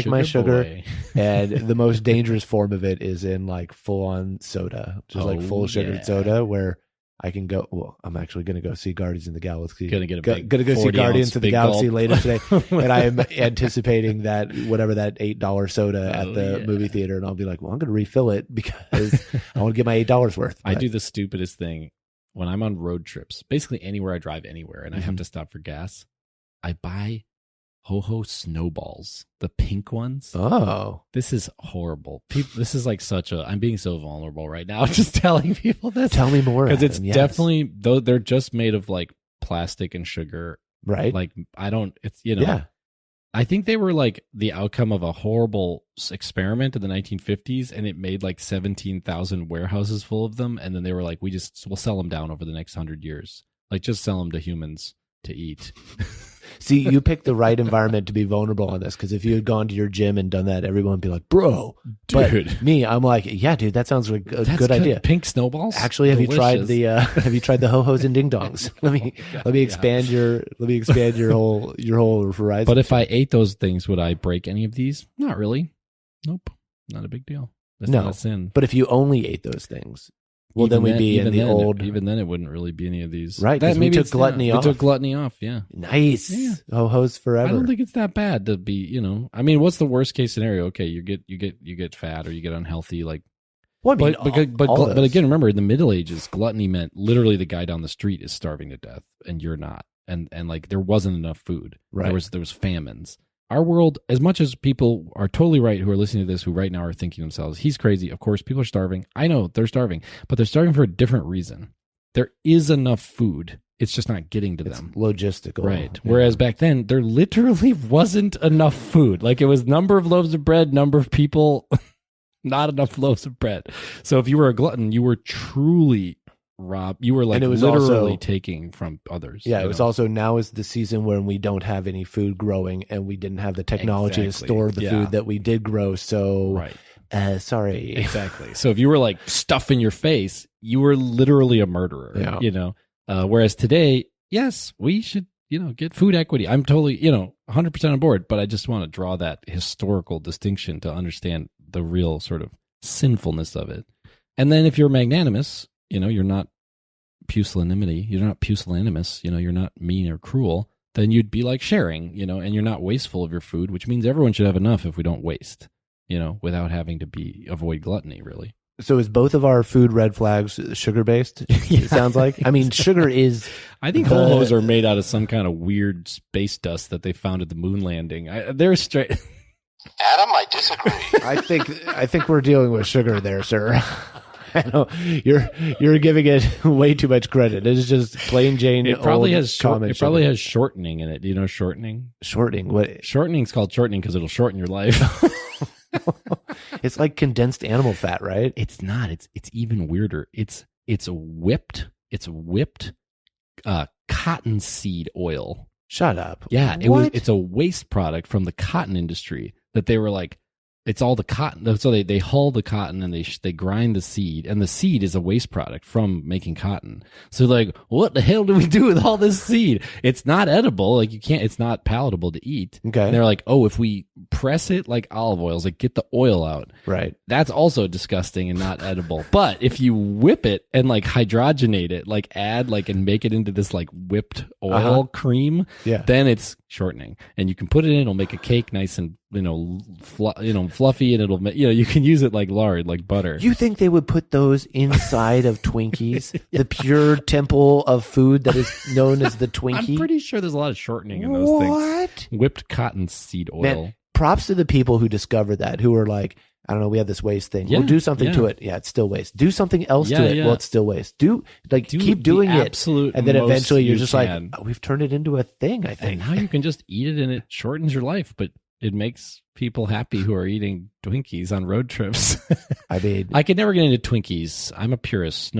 my sugar. boy. And the most dangerous form of it is in like full on soda, just like full sugared soda, where I can go. Well, I'm actually going to go see Guardians of the Galaxy. Gonna get a Gonna big go see 40 Guardians ounce of the big Galaxy gulp. later today, and I am anticipating that whatever that $8 soda at the yeah. movie theater, and I'll be like, well, I'm going to refill it because I want to get my $8 worth. I But- do the stupidest thing when I'm on road trips, basically anywhere I drive anywhere, and I Mm-hmm. have to stop for gas. I buy Ho-Ho snowballs, the pink ones. Oh, This is horrible. This is like I'm being so vulnerable right now. Just telling people this. tell me more. Because it's Adam. Yes. definitely, though they're just made of like plastic and sugar. right. Like it's, Yeah. I think they were like the outcome of a horrible experiment in the 1950s, and it made like 17,000 warehouses full of them. And then they were like, we'll sell them down over the next 100 years. Like, just sell them to humans to eat. See, you picked the right environment to be vulnerable on this, because if you had gone to your gym and done that, everyone would be like, bro. Dude. But me, I'm like, yeah, dude, that sounds like a That's good idea. Pink snowballs? Actually, have you tried Delicious. have you tried the ho-hos and ding dongs? Let me expand your whole horizon. But if I ate those things, would I break any of these? Not really. Nope. Not a big deal. That's No. not a sin. But if you only ate those things, well, then we'd be in the old. Even then, it wouldn't really be any of these. Right, 'cause we maybe took it's- gluttony off. We took gluttony off, yeah. Nice. Yeah. Ho-hos forever. I don't think it's that bad to be, I mean, what's the worst case scenario? Okay, you get fat or you get unhealthy, like. Well, I mean, But again, remember in the Middle Ages, gluttony meant literally the guy down the street is starving to death and you're not, and like there wasn't enough food. Right. There was famines. Our world, as much as people are totally right who are listening to this, who right now are thinking to themselves, he's crazy. Of course, people are starving. I know they're starving, but they're starving for a different reason. There is enough food. It's just not getting to it's them. logistical. Right. Yeah. Whereas back then, there literally wasn't enough food. Like it was number of loaves of bread, number of people, not enough loaves of bread. So if you were a glutton, you were truly robbed. You were like And it was literally also- taking from others. Yeah, you it was know? also, now is the season when we don't have any food growing and we didn't have the technology to Exactly. store the Yeah. food that we did grow. So, right. Sorry. Exactly. So if you were like stuff in your face, you were literally a murderer. Yeah. Whereas today, yes, we should, get food equity. I'm totally, 100% on board, but I just want to draw that historical distinction to understand the real sort of sinfulness of it. And then if you're magnanimous, you're not pusillanimity, you're not pusillanimous, you're not mean or cruel, then you'd be like sharing, and you're not wasteful of your food, which means everyone should have enough if we don't waste, without having to avoid gluttony, really. So is both of our food red flags sugar based? It sounds like. I mean, sugar is. I think Ho-Hos are made out of some kind of weird space dust that they found at the moon landing. They're straight. Adam, I disagree. I think we're dealing with sugar there, sir. I know you're giving it way too much credit. It's just plain Jane. It probably old has common it probably sugar. has shortening in it. Do you know shortening? Shortening. What? Shortening's called shortening because it'll shorten your life. It's like condensed animal fat, right? It's not. It's even weirder. It's whipped cottonseed oil. Shut up. Yeah, What? it's a waste product from the cotton industry that they were like, it's all the cotton. So they hull the cotton and they grind the seed, and the seed is a waste product from making cotton. So like, what the hell do we do with all this seed? It's not edible. Like it's not palatable to eat. Okay. And they're like, oh, if we press it like olive oils, like get the oil out. Right. That's also disgusting and not edible. But if you whip it and like hydrogenate it, like add like and make it into this like whipped oil cream, Yeah. then it's shortening. And you can put it in, it'll make a cake nice and fluffy, and it'll make, you can use it like lard, like butter. You think they would put those inside of Twinkies? The pure temple of food that is known as the Twinkie? I'm pretty sure there's a lot of shortening in those things. What? Whipped cottonseed oil. Man, props to the people who discovered that, who were like, I don't know, we have this waste thing. Yeah, We'll do something to yeah. it. Yeah, it's still waste. Do something else to it. Yeah. Well, it's still waste. Keep doing the it. absolute And then most eventually you're you just can. like, oh, we've turned it into a thing, I think. And now you can just eat it and it shortens your life, but it makes people happy who are eating Twinkies on road trips. I mean, I could never get into Twinkies. I'm a purist.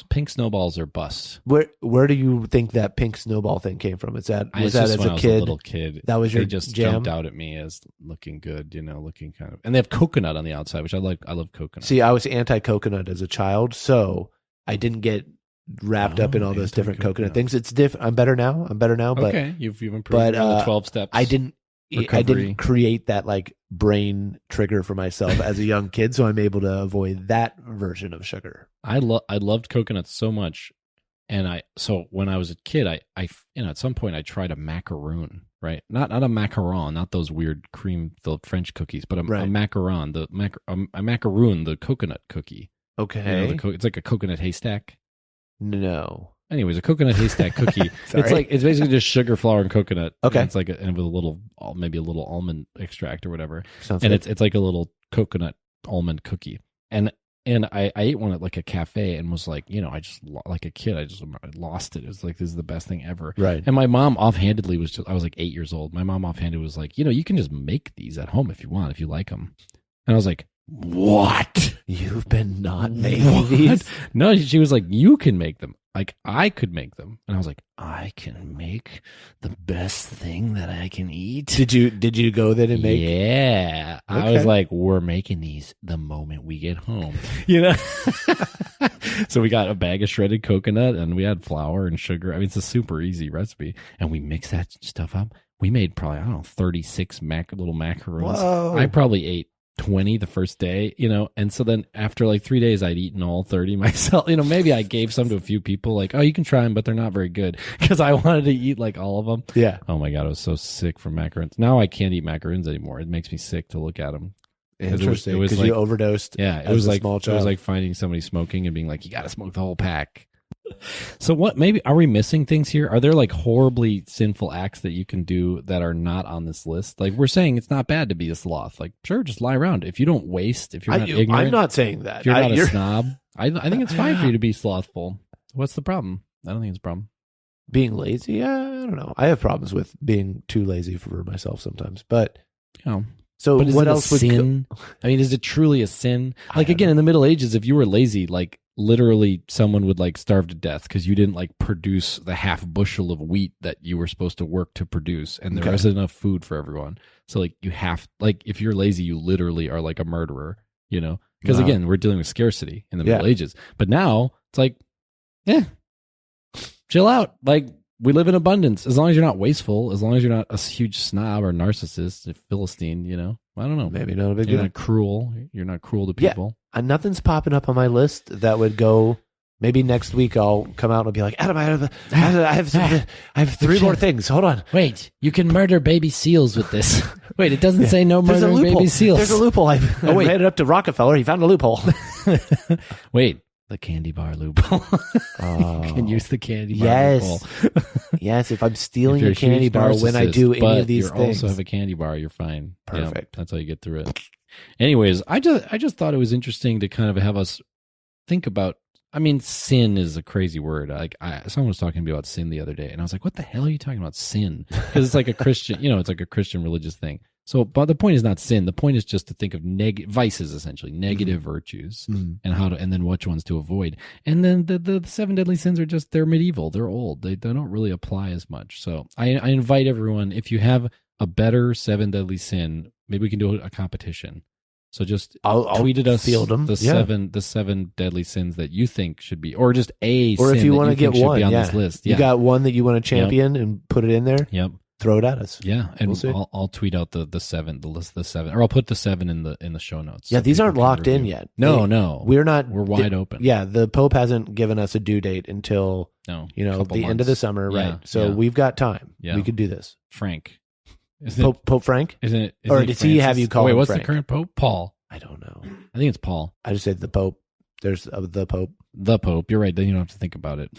Pink snowballs are bust. where do you think that pink snowball thing came from? Was that When as I a was kid? a little kid. That was your They just jam? jumped out at me as looking good, looking kind of. And they have coconut on the outside, which I like. I love coconut. See, I was anti-coconut as a child, so I didn't get wrapped up in all those different coconut anti-coconut. things. It's different. I'm better now, but okay, you've improved but, on the 12 steps. I didn't Recovery. create that like brain trigger for myself as a young kid, so I'm able to avoid that version of sugar. I loved coconut so much, and so when I was a kid, I at some point I tried a macaroon, right? Not a macaron, not those weird cream-filled French cookies, but a macaron, a macaroon, the coconut cookie. Okay. It's like a coconut haystack. No. Anyways, a coconut haystack cookie. It's basically just sugar, flour, and coconut. Okay. And it's like and with maybe a little almond extract or whatever. Sounds And good. it's like a little coconut almond cookie. And I ate one at like a cafe and was like, I just like a kid, I lost it. It was like, this is the best thing ever. Right. And my mom offhandedly I was like 8 years old. My mom offhanded was like, you can just make these at home if you want, if you like them. And I was like, what? You've been not making these? No, she was like, you can make them. Like, I could make them. And I was like, I can make the best thing that I can eat. Did you go then and make? Yeah. I Okay. was like, we're making these the moment we get home. So we got a bag of shredded coconut and we had flour and sugar. I mean, it's a super easy recipe. And we mixed that stuff up. We made probably, 36 little macaroons. Whoa. I probably ate 20 the first day, and so then after like 3 days I'd eaten all 30 myself. Maybe I gave some to a few people like, oh, you can try them, but they're not very good, because I wanted to eat like all of them. Yeah. Oh my God, I was so sick from macaroons. Now I can't eat macaroons anymore. It makes me sick to look at them. Interesting. It was Because like, you overdosed. yeah, it as was a like small it was child. like finding somebody smoking and being like, you got to smoke the whole pack. So what? Maybe are we missing things here? Are there like horribly sinful acts that you can do that are not on this list? Like, we're saying it's not bad to be a sloth. Like, sure, just lie around. If you don't waste, if you're not ignorant, I'm not saying that. if you're not a snob, I think it's fine for you to be slothful. What's the problem? I don't think it's a problem. Being lazy, yeah, I don't know. I have problems with being too lazy for myself sometimes. But so But is what it else a would sin? I mean, is it truly a sin? Like, again, in the Middle Ages, if you were lazy, like literally someone would like starve to death because you didn't like produce the half bushel of wheat that you were supposed to work to produce, and there wasn't enough food for everyone. So like you have, like, if you're lazy, you literally are like a murderer, because again, we're dealing with scarcity in the Middle Ages. But now it's like, chill out. Like, we live in abundance. As long as you're not wasteful, as long as you're not a huge snob or narcissist, a Philistine, I don't know. maybe not a big You're deal. not cruel. You're not cruel to people. Nothing's popping up on my list that would go. Maybe next week I'll come out and be like, Adam, I have 3 more things. Hold on. Wait, you can murder baby seals with this. Wait, it doesn't say no There's a murdering loophole. baby seals. There's a loophole. I wait. ran it up to Rockefeller. He found a loophole. Wait, the candy bar loophole. You can use the candy bar loophole. Yes, if I'm stealing If you're a candy huge bar when I narcissist, do any but of these you things. also have a candy bar, you're fine. Yeah, Perfect. that's how you get through it. Anyways, I just thought it was interesting to kind of have us think about. I mean, sin is a crazy word. Like, someone was talking to me about sin the other day, and I was like, "What the hell are you talking about, sin?" Because it's like a Christian, it's like a Christian religious thing. So, but the point is not sin. The point is just to think of vices, essentially negative virtues, and and then which ones to avoid. And then the 7 deadly sins are just, they're medieval, they're old, they don't really apply as much. So I invite everyone, if you have a better 7 deadly sin, maybe we can do a competition. So just I'll tweet at us field them. the seven deadly sins that you think should be, or just a Or sin if you that want to get think should one, be on this list. You got one that you want to champion and put it in there. Yep. Throw it at us. Yeah, and We'll see. I'll tweet out the list of the 7, or I'll put the 7 in the show notes. Yeah, so these people aren't can locked in review. yet. No, We're not. We're wide open. Yeah, the Pope hasn't given us a due date until No, the end of the summer, Yeah, right? So yeah. we've got time. Yeah. We could do this. Frank. Isn't Pope Frank? Isn't it? Or Isn't does he have you call Wait, him what's Frank? the current Pope? Paul. I don't know. I think it's Paul. I just said the Pope. There's the Pope. The Pope. You're right. Then you don't have to think about it.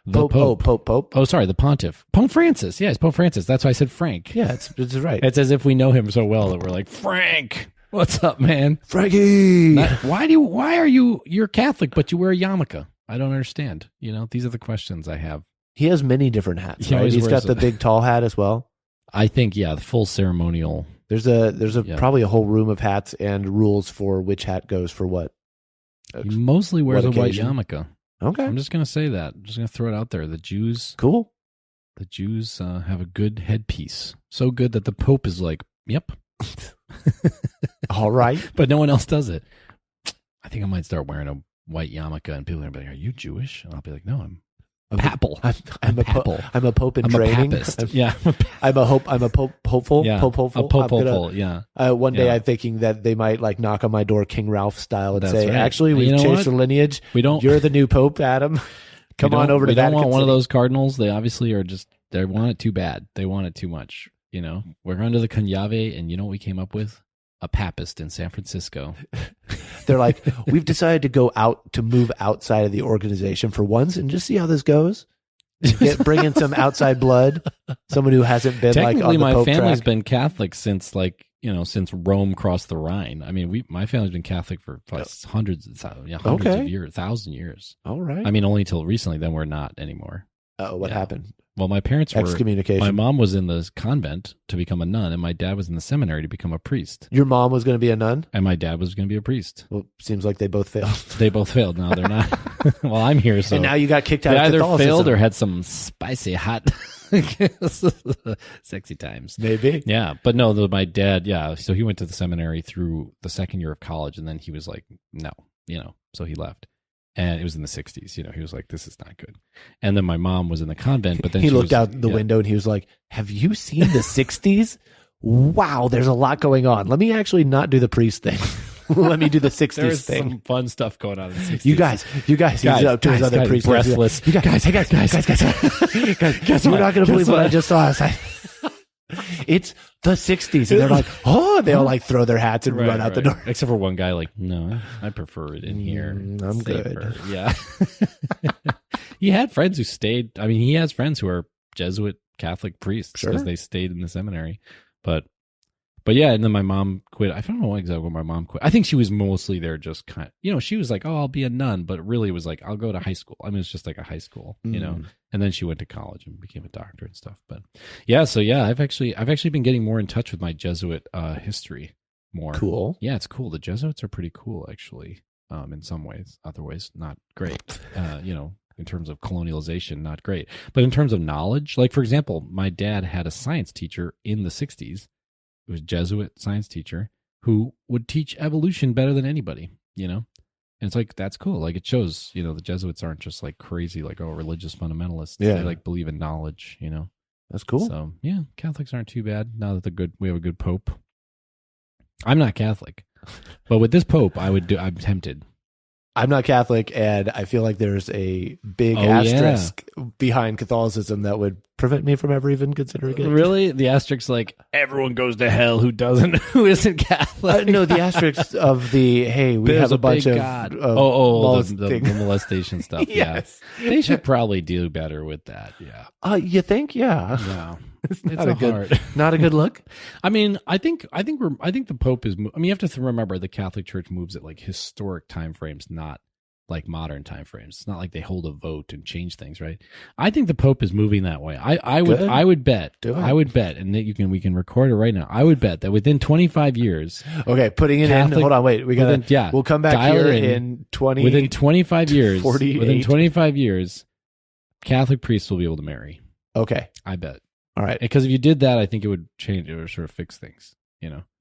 The Pope. Pope. Oh, sorry, the Pontiff. Pope Francis. Yeah, it's Pope Francis. That's why I said Frank. Yeah, it's right. It's as if we know him so well that we're like, Frank. What's up, man? Frankie. Why are you're Catholic, but you wear a yarmulke? I don't understand. These are the questions I have. He has many different hats. He Right? always He's got wears the big tall hat as well. I think, the full ceremonial. There's probably a whole room of hats and rules for which hat goes for what. He mostly wears a white occasion? yarmulke. Okay. I'm just going to say that. I'm just going to throw it out there. The Jews have a good headpiece. So good that the Pope is like, yep. All right. But no one else does it. I think I might start wearing a white yarmulke, and people are going to be like, are you Jewish? And I'll be like, no, I'm papal. I'm a papal. I'm a pope in I'm training. a papist. Yeah. I'm a pope hopeful. Yeah. Pope hopeful. A pope hopeful, yeah. One day Yeah. I'm thinking that they might like knock on my door King Ralph style and That's say, right. actually, And we've you know changed what? the lineage. One You're the new pope, Adam. Come on over to We don't Vatican want one of City." those cardinals. They obviously are just, they want it too bad. They want it too much. We're under the Cañave, and you know what we came up with? A papist in San Francisco. They're like, we've decided to move outside of the organization for once and just see how this goes. Bring in some outside blood, someone who hasn't been like Technically, on the my Pope family's track. been Catholic since since Rome crossed the Rhine. I mean, my family's been Catholic for hundreds of Okay. years, 1,000 years. All right. I mean, only till recently. Then we're not anymore. What Yeah. happened? Well, my parents were. Excommunication. My mom was in the convent to become a nun, and my dad was in the seminary to become a priest. Your mom was going to be a nun? And my dad was going to be a priest. Well, seems like they both failed. They both failed. Now they're not. Well, I'm here, so And now you got kicked out they of either Catholicism. failed or had some spicy hot, sexy times. Maybe. Yeah, but no, my dad. Yeah, so he went to the seminary through the second year of college, and then he was like, no, so he left. And it was in the 60s. He was like, this is not good. And then my mom was in the convent, but then He she looked was, out the window and he was like, have you seen the 60s? Wow, there's a lot going on. Let me actually not do the priest thing. Let me do the 60s There's thing. some fun stuff going on in the 60s. You guys, he's up to his other priest. breathless. You guys, hey guys, guys, you're not going to believe what I just saw. It's the 60s. And they're like, oh, they all like throw their hats and run out the door. Except for one guy, like, no, I prefer it in here. I'm Safer. good. Yeah. He had friends who stayed. I mean, he has friends who are Jesuit Catholic priests because they stayed in the seminary. But yeah, and then my mom quit. I don't know exactly when my mom quit. I think she was mostly there just kind of, she was like, oh, I'll be a nun. But really it was like, I'll go to high school. I mean, it's just like a high school, And then she went to college and became a doctor and stuff. But yeah, so yeah, I've actually been getting more in touch with my Jesuit history more. Cool. Yeah, it's cool. The Jesuits are pretty cool, actually, in some ways. Other ways, not great. In terms of colonialization, not great. But in terms of knowledge, like, for example, my dad had a science teacher in the 60s. It was a Jesuit science teacher who would teach evolution better than anybody, And it's like, that's cool. Like, it shows, the Jesuits aren't just like crazy, like, religious fundamentalists. Yeah. They like believe in knowledge, That's cool. So, yeah, Catholics aren't too bad now that we have a good Pope. I'm not Catholic, but with this Pope, I'm tempted. I'm not Catholic, and I feel like there's a big asterisk behind Catholicism that would prevent me from ever even considering it. Really? The asterisk, like, everyone goes to hell who isn't Catholic. No, the asterisk of the, hey, we There's have a bunch big of God. of The molestation stuff. Yes. Yeah, they should probably do better with that. Yeah, you think? Yeah, yeah. it's It's not a good, hard. not a good look. I mean, I think the Pope is. I mean, you have to remember the Catholic Church moves at like historic time frames, not like modern time frames. It's not like they hold a vote and change things, right? I think the Pope is moving that way. I would bet, and we can record it right now. I would bet that within 25 years, Okay, putting it Catholic- in. Hold on, wait. We'll come back dial here it in 20. within 25 years, 48. within 25 years, Catholic priests will be able to marry. Okay, I bet. all right. Because if you did that, I think it would change. It would sort of fix things,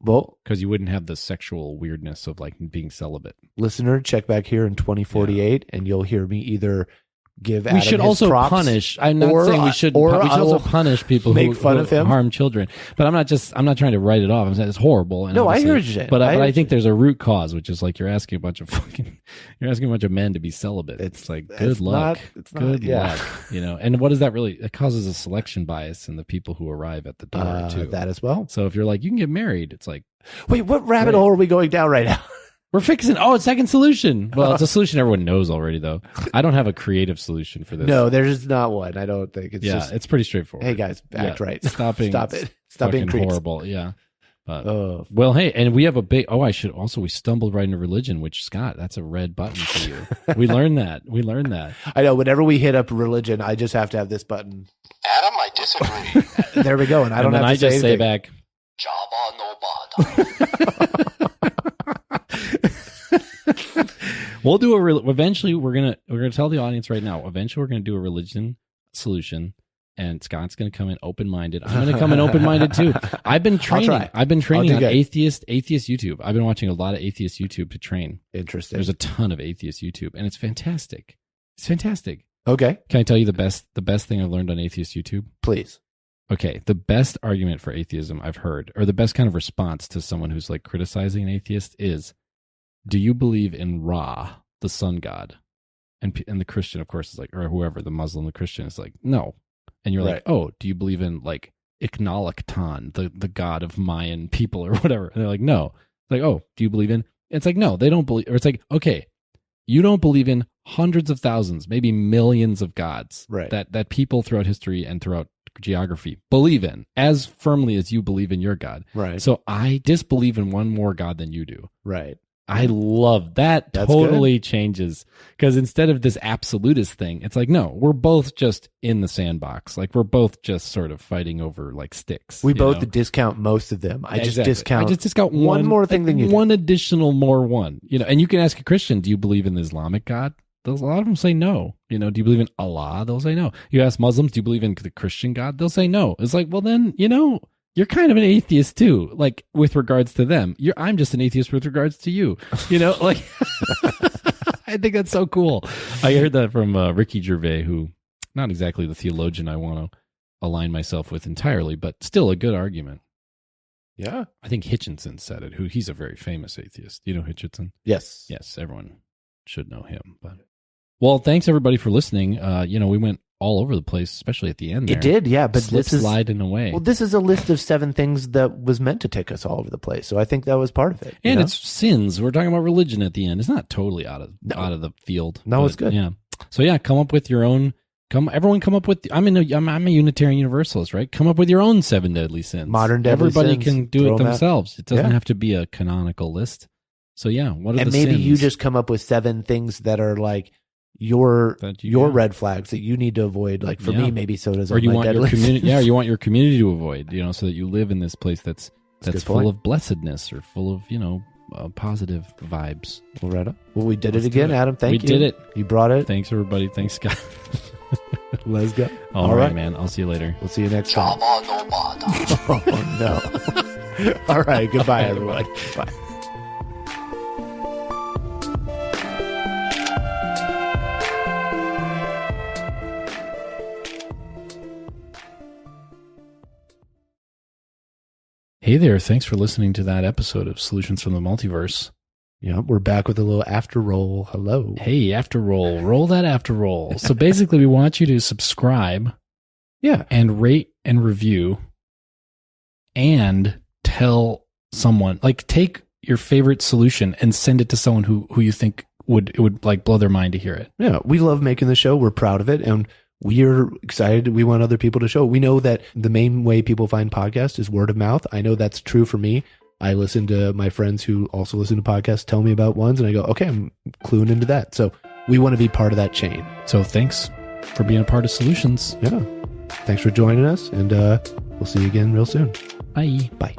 Well, because you wouldn't have the sexual weirdness of like being celibate. listener, check back here in 2048, and you'll hear me either give Adam We should his also props, punish. I'm not or saying we I- should. or We should I also will punish people make who fun of him. harm children. But I'm not trying to write it off. I'm saying it's horrible. And No, I obviously- heard you. But I heard think you. there's a root cause, which is like you're asking a bunch of men to be celibate. It's like good luck. Good luck. And what does that really? It causes a selection bias in the people who arrive at the door too. That as well. So if you're like, you can get married, it's like, Wait, what rabbit Great. hole are we going down right now? we're fixing. Oh, it's second solution. Well, it's a solution everyone knows already, though. I don't have a creative solution for this. No, there's not one. I don't think. It's yeah, just, it's pretty straightforward. hey guys, act right. Stop Stop it. Stop being fucking creeps. horrible. Yeah. But, Oh, well, hey, and we have a big. Oh, we stumbled right into religion, which Scott, that's a red button for you. We learned that. I know. Whenever we hit up religion, I just have to have this button. Adam, I disagree. There we go. And I don't have to just say anything. back. Java no bada. We'll do eventually. We're gonna tell the audience right now. Eventually, we're gonna do a religion solution, and Scott's gonna come in open minded. I'm gonna come in open minded too. I've been training on atheist YouTube. I've been watching a lot of atheist YouTube to train. Interesting. There's a ton of atheist YouTube, and it's fantastic. It's fantastic. Okay. Can I tell you the best thing I've learned on atheist YouTube? Please. Okay, the best argument for atheism I've heard, or the best kind of response to someone who's like criticizing an atheist is, do you believe in Ra, the sun god? And the Christian, of course, is like, or whoever, the Muslim, the Christian is like, no. And you're like, oh, do you believe in like Iknalaktan, the god of Mayan people or whatever? And they're like, no. It's like, oh, do you believe in? It's like, no, they don't believe. Or it's like, okay, you don't believe in hundreds of thousands, maybe millions of gods that people throughout history and throughout geography believe in as firmly as you believe in your God. Right. So I disbelieve in one more God than you do. Right. I love that. That's totally changes, because instead of this absolutist thing, it's like, no, we're both just in the sandbox. Like we're both just sort of fighting over like sticks. We both discount most of them. I just discount one more thing than you do. One additional more one. And you can ask a Christian, do you believe in the Islamic God? A lot of them say no. Do you believe in Allah? They'll say no. You ask Muslims, do you believe in the Christian God? They'll say no. It's like, well then, you're kind of an atheist too, like with regards to them. I'm just an atheist with regards to you. Like I think that's so cool. I heard that from Ricky Gervais, who not exactly the theologian I want to align myself with entirely, but still a good argument. Yeah. I think Hitchinson said it. He's a very famous atheist. You know Hitchinson? Yes. Yes, everyone should know him. But well, thanks everybody for listening. We went all over the place, especially at the end there. It did, yeah. But this is sliding away. Well, this is a list of 7 things that was meant to take us all over the place. So I think that was part of it. And it's sins. We're talking about religion at the end. It's not totally out of the field. No, it's good. Yeah. So yeah, come up with your own. Everyone come up with. I'm a Unitarian Universalist, right? Come up with your own 7 deadly sins. Modern deadly Everybody sins. can do it themselves. It doesn't Yeah. have to be a canonical list. So yeah, what are and the maybe sins? you just come up with 7 things that are like your red flags that you need to avoid. Like for me, maybe so does. Or you my want your deadly community. sins. Yeah, you want your community to avoid. So that you live in this place that's full of blessedness or full of positive vibes. Well, right on. Well, we did Let's it again, do it. Adam. Thank you. We did it. You brought it. Thanks everybody. Thanks Scott. Let's go. All right, man. I'll see you later. We'll see you next time. Java no bada. Oh no. All right. Goodbye, everyone. Bye. Hey there, thanks for listening to that episode of Solutions from the Multiverse. Yeah, we're back with a little after roll. Hello. Hey, after roll. Roll that after roll. So basically we want you to subscribe. Yeah. And rate and review and tell someone, like take your favorite solution and send it to someone who you think would like blow their mind to hear it. Yeah, we love making the show. We're proud of it. And we're excited. We want other people to show. We know that the main way people find podcasts is word of mouth. I know that's true for me. I listen to my friends who also listen to podcasts tell me about ones, and I go, okay, I'm cluing into that. So we want to be part of that chain. So thanks for being a part of Solutions. Yeah. Thanks for joining us, and we'll see you again real soon. Bye. Bye.